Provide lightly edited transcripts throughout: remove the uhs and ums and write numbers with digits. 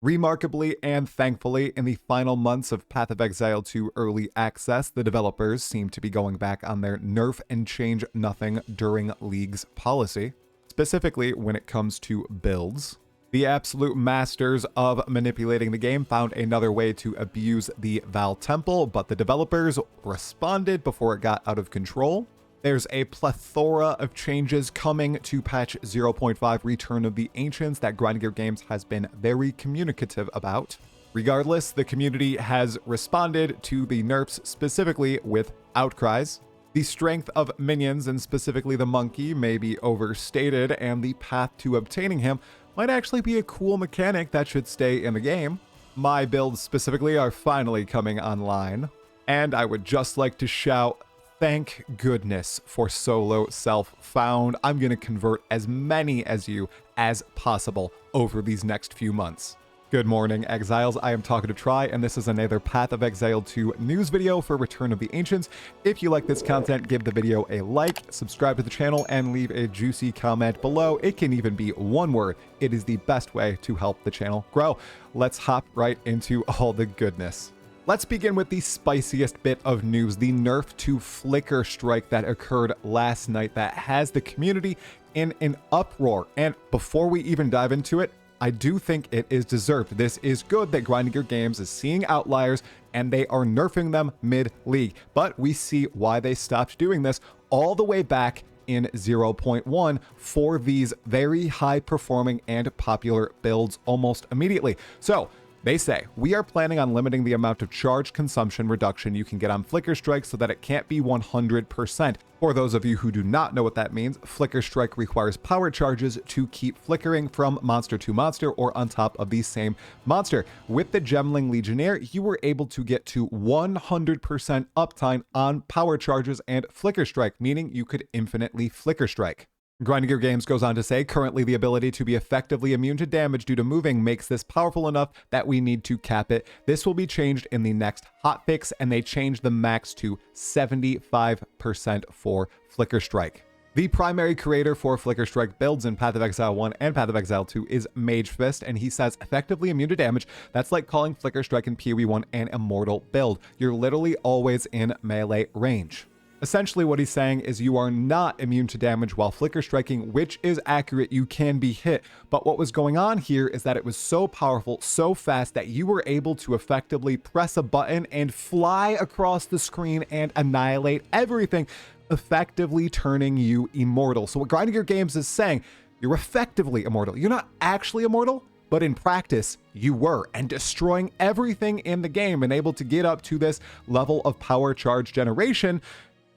Remarkably and thankfully, in the final months of Path of Exile 2 early access, the developers seem to be going back on their nerf and change nothing during League's policy, specifically when it comes to builds. The absolute masters of manipulating the game found another way to abuse the Vaal temple, but the developers responded before it got out of control. There's a plethora of changes coming to patch 0.5 Return of the Ancients that Grind Gear Games has been very communicative about. Regardless, the community has responded to the nerfs specifically with outcries. The strength of minions, and specifically the monkey, may be overstated, and the path to obtaining him might actually be a cool mechanic that should stay in the game. My builds specifically are finally coming online, and I would just like to shout, thank goodness for solo self-found. I'm going to convert as many as you as possible over these next few months. Good morning, Exiles. I am Talkative Try, and this is another Path of Exile 2 news video for Return of the Ancients. If you like this content, give the video a like, subscribe to the channel, and leave a juicy comment below. It can even be one word. It is the best way to help the channel grow. Let's hop right into all the goodness. Let's begin with the spiciest bit of news, the nerf to Flicker Strike that occurred last night that has the community in an uproar. And before we even dive into it, I do think it is deserved. This is good that Grind Gear Games is seeing outliers and they are nerfing them mid-league. But we see why they stopped doing this all the way back in 0.1 for these very high-performing and popular builds almost immediately. So they say, we are planning on limiting the amount of charge consumption reduction you can get on Flicker Strike so that it can't be 100%. For those of you who do not know what that means, Flicker Strike requires power charges to keep flickering from monster to monster or on top of the same monster. With the Gemling Legionnaire, you were able to get to 100% uptime on power charges and Flicker Strike, meaning you could infinitely Flicker Strike. Grind Gear Games goes on to say, currently the ability to be effectively immune to damage due to moving makes this powerful enough that we need to cap it. This will be changed in the next hotfix, and they changed the max to 75% for Flicker Strike. The primary creator for Flicker Strike builds in Path of Exile 1 and Path of Exile 2 is Mage Fist, and he says effectively immune to damage. That's like calling Flicker Strike in PoE 1 an immortal build. You're literally always in melee range. Essentially what he's saying is you are not immune to damage while Flicker Striking, which is accurate, you can be hit. But what was going on here is that it was so powerful, so fast that you were able to effectively press a button and fly across the screen and annihilate everything, effectively turning you immortal. So what Grind Gear Games is saying, you're effectively immortal. You're not actually immortal, but in practice, you were, and destroying everything in the game and able to get up to this level of power charge generation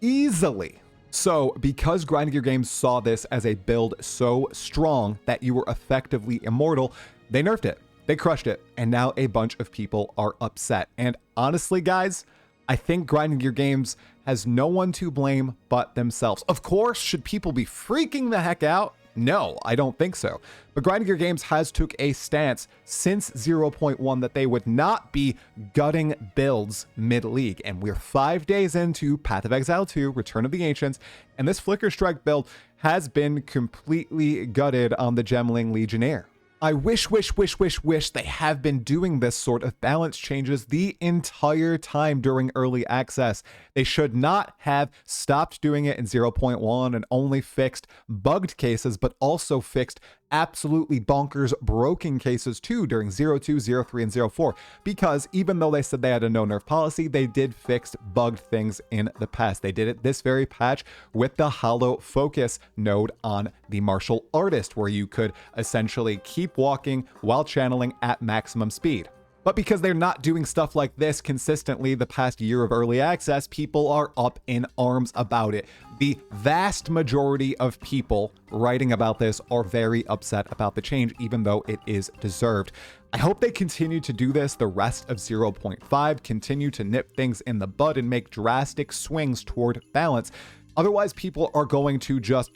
easily. So because Grind Gear Games saw this as a build so strong that you were effectively immortal, they nerfed it, they crushed it, and now a bunch of people are upset. And honestly, guys, I think Grind Gear Games has no one to blame but themselves. Of course, should people be freaking the heck out? No, I don't think so. But Grind Gear Games has took a stance since 0.1 that they would not be gutting builds mid-league. And we're 5 days into Path of Exile 2, Return of the Ancients, and this Flicker Strike build has been completely gutted on the Gemling Legionnaire. I wish they have been doing this sort of balance changes the entire time during early access. They should not have stopped doing it in 0.1 and only fixed bugged cases, but also fixed absolutely bonkers broken cases too during 0.2, 0.3, and 0.4, because even though they said they had a no nerf policy, they did fix bugged things in the past. They did it this very patch with the hollow focus node on the martial artist, where you could essentially keep walking while channeling at maximum speed. But because they're not doing stuff like this consistently the past year of early access, people are up in arms about it. The vast majority of people writing about this are very upset about the change, even though it is deserved. I hope they continue to do this the rest of 0.5, continue to nip things in the bud and make drastic swings toward balance. Otherwise, people are going to just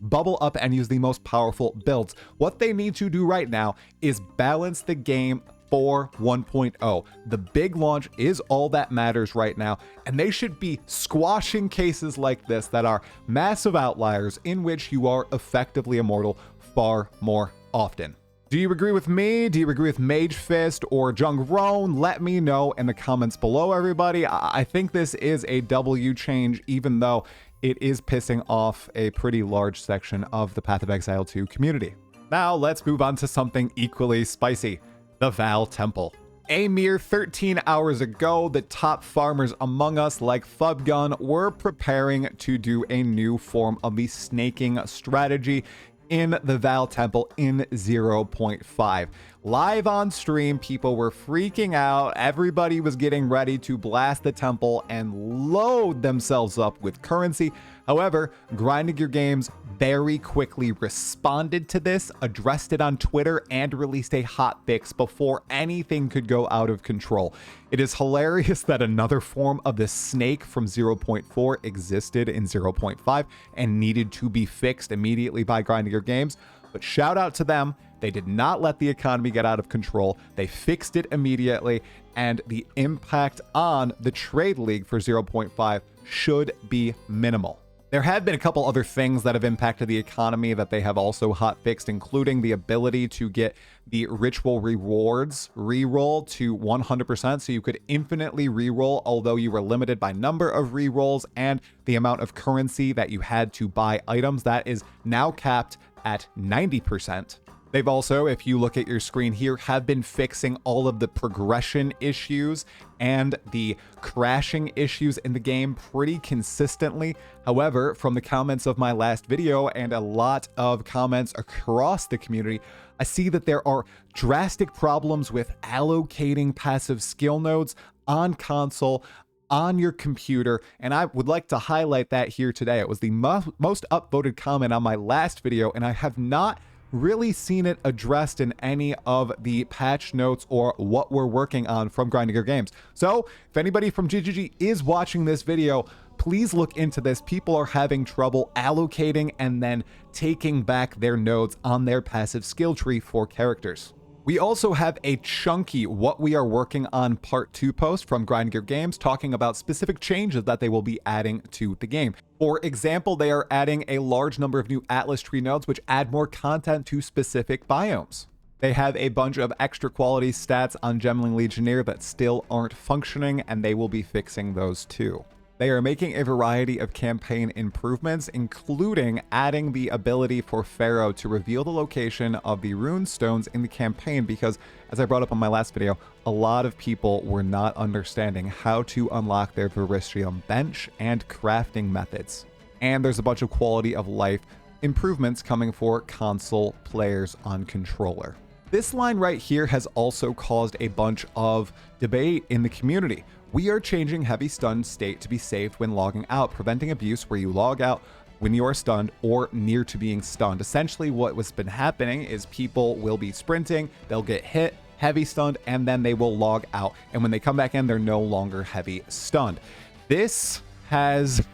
bubble up and use the most powerful builds. What they need to do right now is balance the game for 1.0. The big launch is all that matters right now, and they should be squashing cases like this that are massive outliers in which you are effectively immortal far more often. Do you agree with me? Do you agree with Mage Fist or Jung Roan? Let me know in the comments below, everybody. I think this is a W change, even though it is pissing off a pretty large section of the Path of Exile 2 community. Now let's move on to something equally spicy, the Vaal Temple. A mere 13 hours ago, the top farmers among us, like Fubgun, were preparing to do a new form of the snaking strategy in the Vaal Temple in 0.5. Live on stream, people were freaking out. Everybody was getting ready to blast the temple and load themselves up with currency. However, Grinding Your Games very quickly responded to this, addressed it on Twitter, and released a hotfix before anything could go out of control. It is hilarious that another form of the snake from 0.4 existed in 0.5 and needed to be fixed immediately by Grinding Your Games, but shout out to them. They did not let the economy get out of control. They fixed it immediately, and the impact on the trade league for 0.5 should be minimal. There have been a couple other things that have impacted the economy that they have also hotfixed, including the ability to get the ritual rewards reroll to 100%, so you could infinitely reroll, although you were limited by number of rerolls and the amount of currency that you had to buy items. That is now capped at 90%. They've also, if you look at your screen here, have been fixing all of the progression issues and the crashing issues in the game pretty consistently. However, from the comments of my last video and a lot of comments across the community, I see that there are drastic problems with allocating passive skill nodes on console, on your computer, and I would like to highlight that here today. It was the most upvoted comment on my last video, and I have not really seen it addressed in any of the patch notes or what we're working on from Grinding Your Games. So if anybody from GGG is watching this video, please look into this. People are having trouble allocating and then taking back their nodes on their passive skill tree for characters. We also have a chunky What We Are Working On Part 2 post from Grinding Your Games talking about specific changes that they will be adding to the game. For example, they are adding a large number of new Atlas tree nodes which add more content to specific biomes. They have a bunch of extra quality stats on Gemling Legionnaire that still aren't functioning, and they will be fixing those too. They are making a variety of campaign improvements, including adding the ability for Pharaoh to reveal the location of the rune stones in the campaign, because, as I brought up on my last video, a lot of people were not understanding how to unlock their Veristrium bench and crafting methods. And there's a bunch of quality of life improvements coming for console players on controller. This line right here has also caused a bunch of debate in the community. We are changing heavy stun state to be saved when logging out, preventing abuse where you log out when you are stunned or near to being stunned. Essentially, what has been happening is people will be sprinting, they'll get hit, heavy stunned, and then they will log out. And when they come back in, they're no longer heavy stunned. This has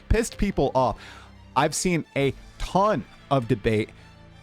pissed people off. I've seen a ton of debate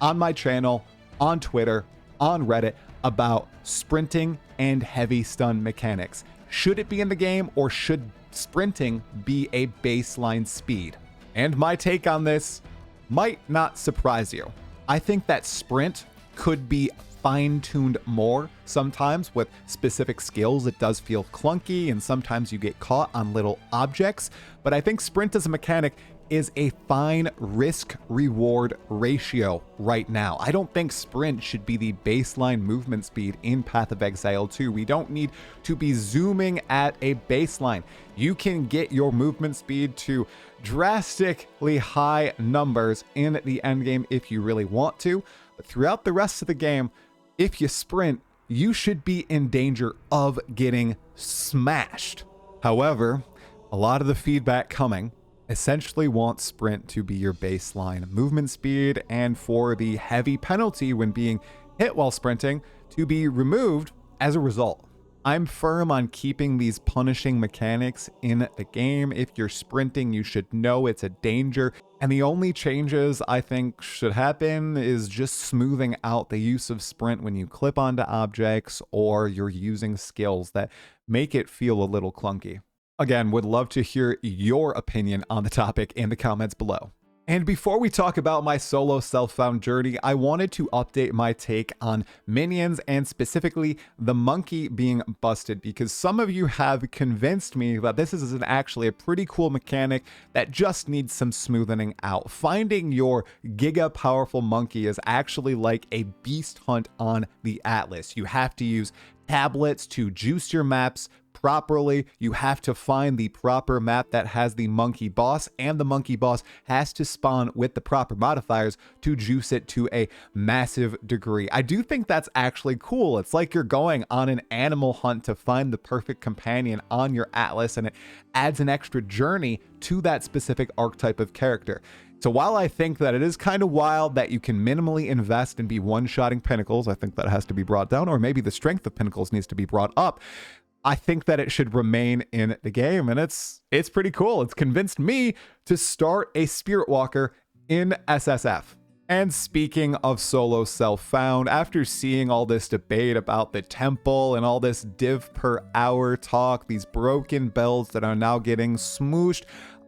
on my channel, on Twitter, on Reddit about sprinting and heavy stun mechanics. Should it be in the game, or should sprinting be a baseline speed? And my take on this might not surprise you. I think that sprint could be fine-tuned more. Sometimes with specific skills it does feel clunky, and sometimes you get caught on little objects, but I think sprint as a mechanic is a fine risk-reward ratio right now. I don't think sprint should be the baseline movement speed in Path of Exile 2. We don't need to be zooming at a baseline. You can get your movement speed to drastically high numbers in the endgame if you really want to, but throughout the rest of the game, if you sprint, you should be in danger of getting smashed. However, a lot of the feedback coming essentially wants sprint to be your baseline movement speed, and for the heavy penalty when being hit while sprinting to be removed as a result. I'm firm on keeping these punishing mechanics in the game. If you're sprinting, you should know it's a danger, and the only changes I think should happen is just smoothing out the use of sprint when you clip onto objects or you're using skills that make it feel a little clunky. Again, would love to hear your opinion on the topic in the comments below. And before we talk about my solo self-found journey, I wanted to update my take on minions and specifically the monkey being busted, because some of you have convinced me that this is actually a pretty cool mechanic that just needs some smoothing out. Finding your giga powerful monkey is actually like a beast hunt on the Atlas. You have to use tablets to juice your maps properly. You have to find the proper map that has the monkey boss, and the monkey boss has to spawn with the proper modifiers to juice it to a massive degree. I do think that's actually cool. It's like you're going on an animal hunt to find the perfect companion on your Atlas, and it adds an extra journey to that specific archetype of character. So while I think that it is kind of wild that you can minimally invest and be one-shotting pinnacles, I think that has to be brought down, or maybe the strength of pinnacles needs to be brought up. I think that it should remain in the game, and it's pretty cool. It's convinced me to start a Spirit Walker in SSF. And speaking of solo self-found, after seeing all this debate about the temple and all this div per hour talk, these broken builds that are now getting smooshed,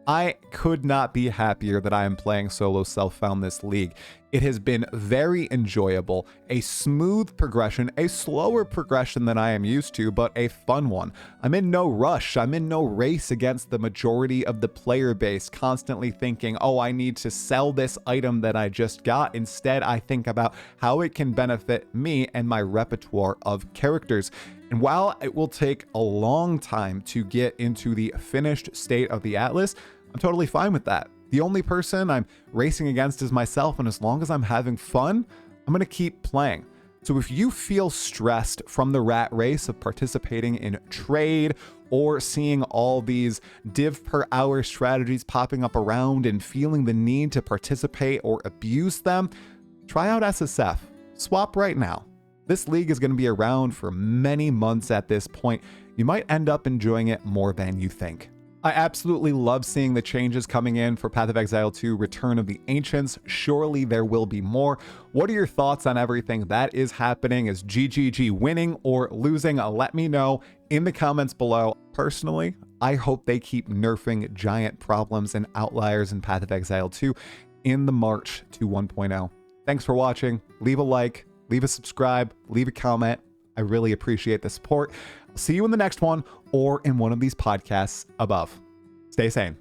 I could not be happier that I am playing solo self-found this league. It has been very enjoyable, a smooth progression, a slower progression than I am used to, but a fun one. I'm in no rush. I'm in no race against the majority of the player base, constantly thinking, oh, I need to sell this item that I just got. Instead, I think about how it can benefit me and my repertoire of characters. And while it will take a long time to get into the finished state of the Atlas, I'm totally fine with that. The only person I'm racing against is myself, and as long as I'm having fun, I'm going to keep playing. So if you feel stressed from the rat race of participating in trade or seeing all these div per hour strategies popping up around and feeling the need to participate or abuse them, try out SSF. Swap right now. This league is going to be around for many months at this point. You might end up enjoying it more than you think. I absolutely love seeing the changes coming in for Path of Exile 2 Return of the Ancients. Surely there will be more. What are your thoughts on everything that is happening? Is GGG winning or losing? Let me know in the comments below. Personally, I hope they keep nerfing giant problems and outliers in Path of Exile 2 in the March to 1.0. Thanks for watching. Leave a like, leave a subscribe, leave a comment. I really appreciate the support. See you in the next one or in one of these podcasts above. Stay sane.